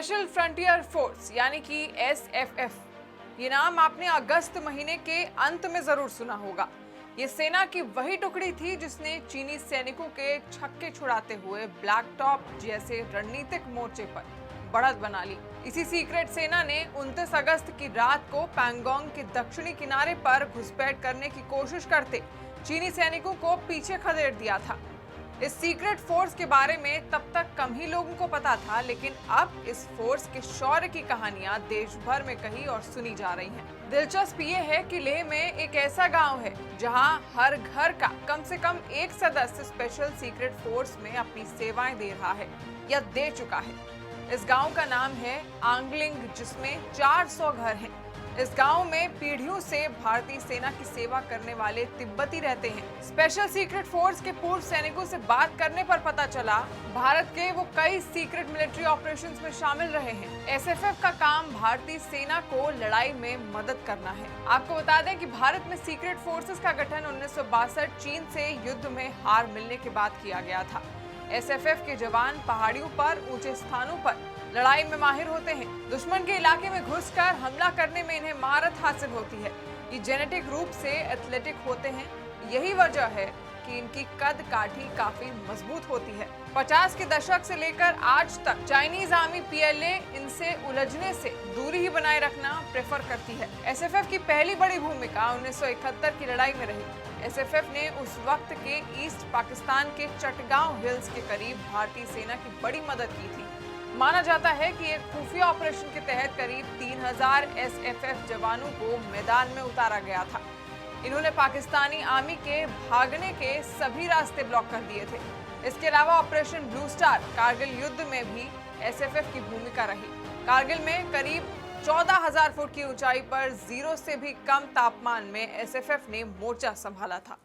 Special frontier force यानी कि SFF, ये नाम आपने अगस्त महीने के अंत में जरूर सुना होगा। ये सेना की वही टुकड़ी थी जिसने चीनी सैनिकों के छक्के छुड़ाते हुए ब्लैक टॉप जैसे रणनीतिक मोर्चे पर बढ़त बना ली। इसी सीक्रेट सेना ने 29 अगस्त की रात को पैंगोंग के दक्षिणी किनारे पर घुसपैठ करने की कोशिश करते चीनी सैनिकों को पीछे खदेड़ दिया था। इस सीक्रेट फोर्स के बारे में तब तक कम ही लोगों को पता था, लेकिन अब इस फोर्स के शौर्य की कहानियां देश भर में कही और सुनी जा रही हैं। दिलचस्प ये है कि लेह में एक ऐसा गांव है जहां हर घर का कम से कम एक सदस्य स्पेशल सीक्रेट फोर्स में अपनी सेवाएं दे रहा है या दे चुका है। इस गांव का नाम है आंगलिंग, जिसमें 400 घर हैं। इस गांव में पीढ़ियों से भारतीय सेना की सेवा करने वाले तिब्बती रहते हैं। स्पेशल सीक्रेट फोर्स के पूर्व सैनिकों से बात करने पर पता चला भारत के वो कई सीक्रेट मिलिट्री ऑपरेशंस में शामिल रहे हैं। एसएफएफ का काम भारतीय सेना को लड़ाई में मदद करना है। आपको बता दें कि भारत में सीक्रेट फोर्सेस का गठन 1962 चीन से युद्ध में हार मिलने के बाद किया गया था। एसएफएफ के जवान पहाड़ियों पर, ऊंचे स्थानों पर लड़ाई में माहिर होते हैं। दुश्मन के इलाके में घुसकर हमला करने में इन्हें महारत हासिल होती है। ये जेनेटिक रूप से एथलेटिक होते हैं। यही वजह है कि इनकी कद काठी काफी मजबूत होती है। 50 के दशक से लेकर आज तक चाइनीज आर्मी पीएलए इनसे उलझने से दूरी ही बनाए रखना प्रेफर करती है। एसएफएफ की पहली बड़ी भूमिका 1971 की लड़ाई में रही। एसएफएफ ने उस वक्त के ईस्ट पाकिस्तान के चटगांव हिल्स के करीब भारतीय सेना की बड़ी मदद की थी। माना जाता है कि एक खुफिया ऑपरेशन के तहत करीब 3000 एसएफएफ जवानों को मैदान में उतारा गया था। इन्होंने पाकिस्तानी आर्मी के भागने के सभी रास्ते ब्लॉक कर दिए थे। इसके अलावा ऑपरेशन ब्लू स्टार कारगिल युद्ध में भी एसएफएफ की भूमिका रही। कारगिल में करीब 14,000 फुट की ऊंचाई पर 0 से भी कम तापमान में एसएफएफ ने मोर्चा संभाला था।